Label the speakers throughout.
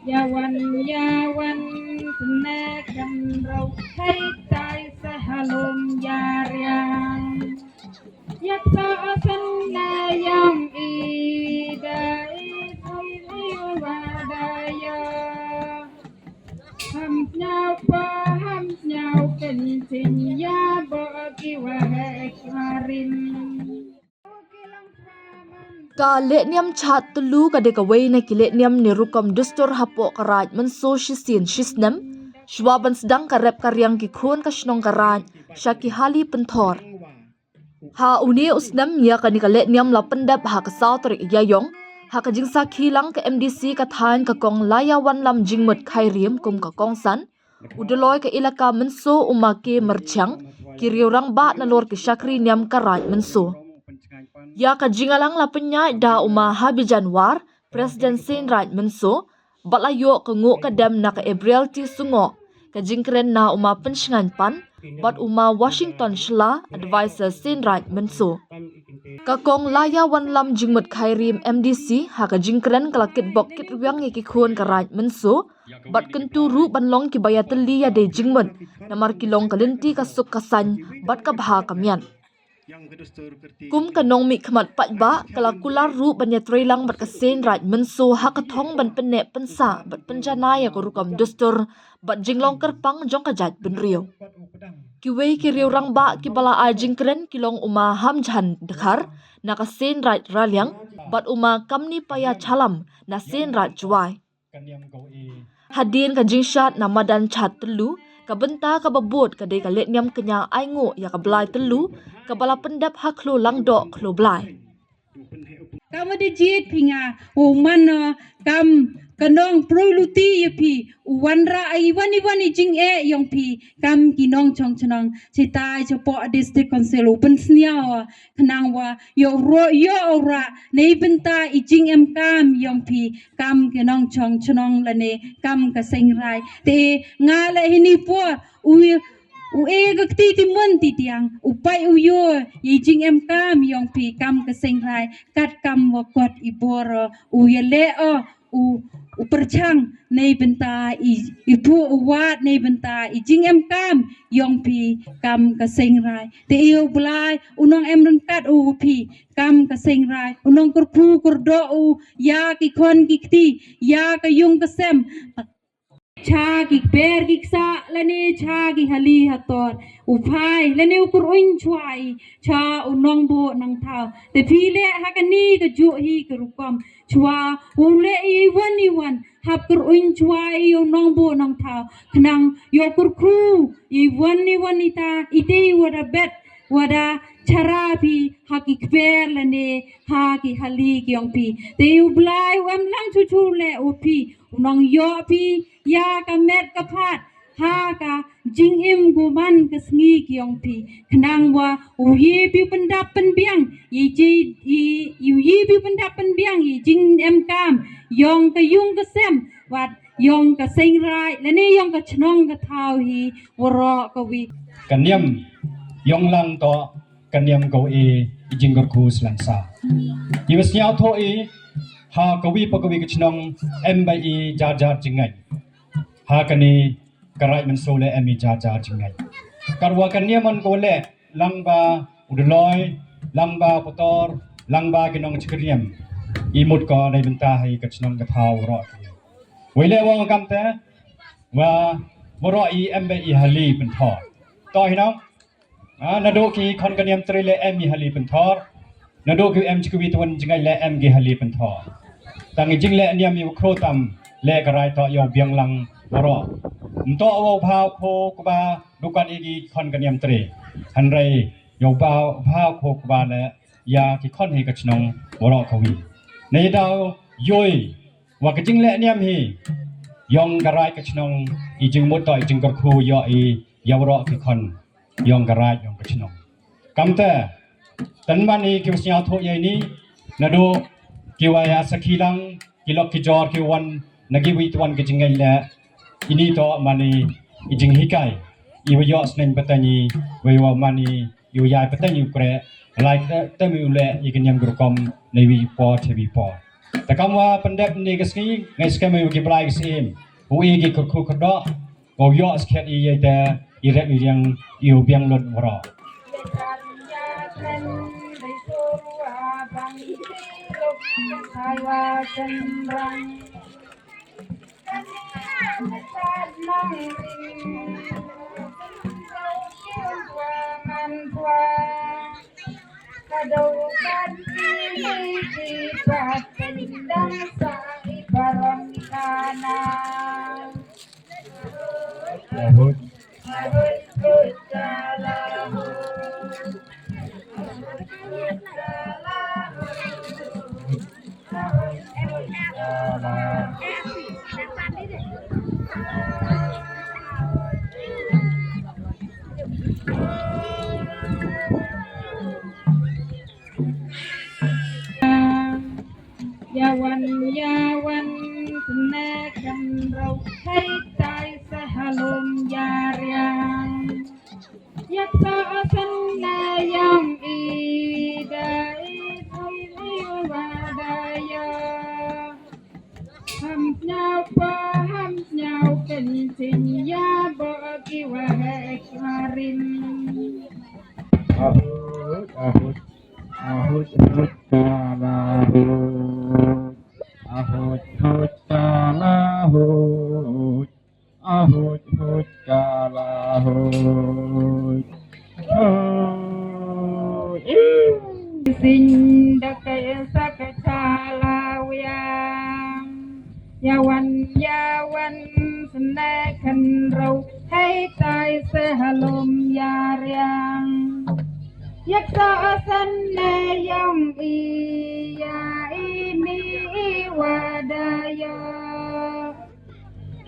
Speaker 1: Yawan yawan tenakan rau hai tai sahalom yaryang yaksa asan layang idai wadaya ham nyau kencing ya bagi wahai karim
Speaker 2: ka letniam chat tulu ka de ka wei na ki letniam ni rukom dustur hapo karaj manso shisin shisnem shwaban sedang ka rep karyang ki khun ka shnong karaj shaki hali penthor ha uni usnam ya ka ni ka letniam la pendap ha ka sautri yayong ha ka jingsa khilang ka MDC ka than ka kong laya wan lam jingmut khairim kum ka kongsan udoloi ka ilaka manso umake merchang kiriurang ba na lor ki shakri niam karaj manso ya ka jingalang la penyai da uma habijan war Presiden Senraj Menso balayo ka ngu ka dem na ka Ebrialti sungo ka jingkren na uma pensngan pan bat uma Washington shla advisor Senraj Menso ka kong laya wan lam jingmut khairim MDC ha ka jingkren kalakit bok kit wyang ki khun ka Raj Menso bat kentu ru banlong ki bayatli ya de jingmut namar kilong kalinti ka suk kasan bat ka bha kamyan kum kanong mi khmat pat ba kala kular ru banya trailang bat ka Senraj Menso ha ka thong ban penne pensa bat penjana ya ko rukam dustur bat jinglong kerpang jong ka jat ben rio ki wei ki riu rang ba ki bala a jingkren kilong uma hamjan dekhar na ka Senraj ralyang bat uma kamni paya chalam na Senraj juai hadin ka jingshat na madan chat telu ka benta ka babut ka de ka letnyam kenya aingo ya ka blai telu ka bala pendap ha khlo langdo khlo blai
Speaker 1: kamu de jit pinga o man kam kanong proluti yepi wanra ai wani jing e yong pi kam kinong chong chonong citai chopo district council open sniawa kanang wa yo ora nei benta I jing em kam yong pi kam kinong chong chonong lane kam ka sengrai te ngala hini po u gakti timon titiang upai uyo yijing em kam yong pi kam ka sengrai kat kam wakot iboro u yele u perchang nei benta ipu uwat nei benta ijing em kam yong pi kam ka sengrai te eu blai unong em rengkat u pi kam ka sengrai unong kurpu kurdo u ya ki kon kikti ya ka yung kasem cha ki ber ki sa lani cha ki hali hator upai lani ukur uin chuai cha unong bo nang thao te phile hakani ka ju hi ka rukom chua ule I wan hap kur uin chuai unong bo nang thao khnang yo kur khu I wan ita ite wada bet wada cara pi haki kber lane haki hali kyong pi te ublai wam lang chu le upi unong yo pi ya ka met ka phat ha ka jing im guman ka sngi kyong pi khnang wa u ye pi pendap pen biang yi ji yi pi pendap pen biang yi jing em kam yong ka yung ka sem wat yong ka seng rai lane yong ka chnong ka thau hi woro ka wi
Speaker 3: kaniam yong lang to kaniam ko ijing gor khu slansa yus nyao tho ha kawi pakawi kachnong MBE jar jingai ha kani karai mansole ME jar jingai karwa kaniam on ko le langba udloi langba potor langba kinong chikriam imut ko dai benta hai kachnong ka thau ro wele wang kamte wa moro MBE hali penthor to hinong nado ki kon kaniam trile ME hali penthor nado ki chikwi tuan jingai le MG hali penthor tang jing le niam yu kro tam le karai to yo biang lang ro mto wo phao kho kwa dukan igi kon kaniam tre han rei yo phao kho kwa le ya ki kon hi ka chnong ro khawi nei dau yoi wa ka jing le niam hi yong karai ka chnong I jing mo to jing kor khu yo ya ro ki kon yong karai yong ka chnong kamte tan mani ki snya tho ye ni nado kiwaya sakilang kilok kijor kiwan nagiwi tuan kijingai le ini to mani ijing hikai iwayo sneng patani wewa mani iwaya patani ukre like temi ule ikanyam grukom newi po tebi po Takamwa pendek ni keski ngai skema yuki blai kesim. Ui gi kurku kedok. Kau yo sket i yete irek yang iu biang lot wara.
Speaker 1: Kadaukan ini sifat pendang sa'i barang kana.
Speaker 3: Lahut.
Speaker 1: Lahut lahut. Yawan senakan rau hai tai sehalum yaryang yaksa asana yang idai wadaya ham nyau kencing ya bagi wahai karim.
Speaker 4: Ahut, ahut, ahut, ahut, kalahut, ahut, ahut, kalahut, ahut, ahut, kalahut, ahut,
Speaker 1: Sindakai sakacalawiyang yawan senakan rau hai tai sehalum yaryang yaksa asana yang iya ini wadaya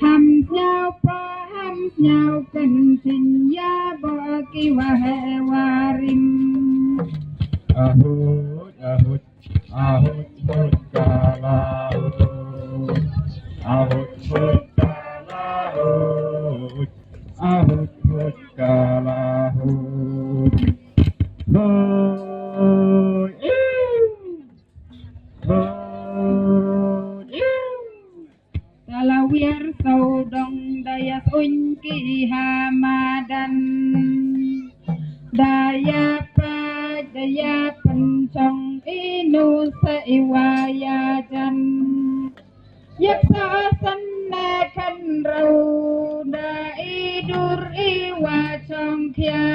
Speaker 1: ham nyau kencing ya bagi wahai warim.
Speaker 4: ahut, ahut, ahut, ahut, kalahut, ahut, ahut, kalahut, ahut, ahut, kalahut. Hoi, hoi,
Speaker 1: Salawir saudong daya unki hamadan daya pencong inu seiwayajan yaksa senakan rau daidur iwa congkya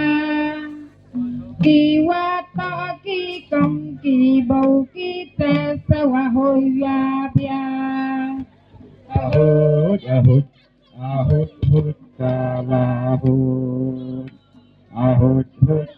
Speaker 1: kiwa ta ki kong ki bau kita sawahoya bia.
Speaker 4: ahut, ahut, ahut, ahut, kalahut, ahut, ahut,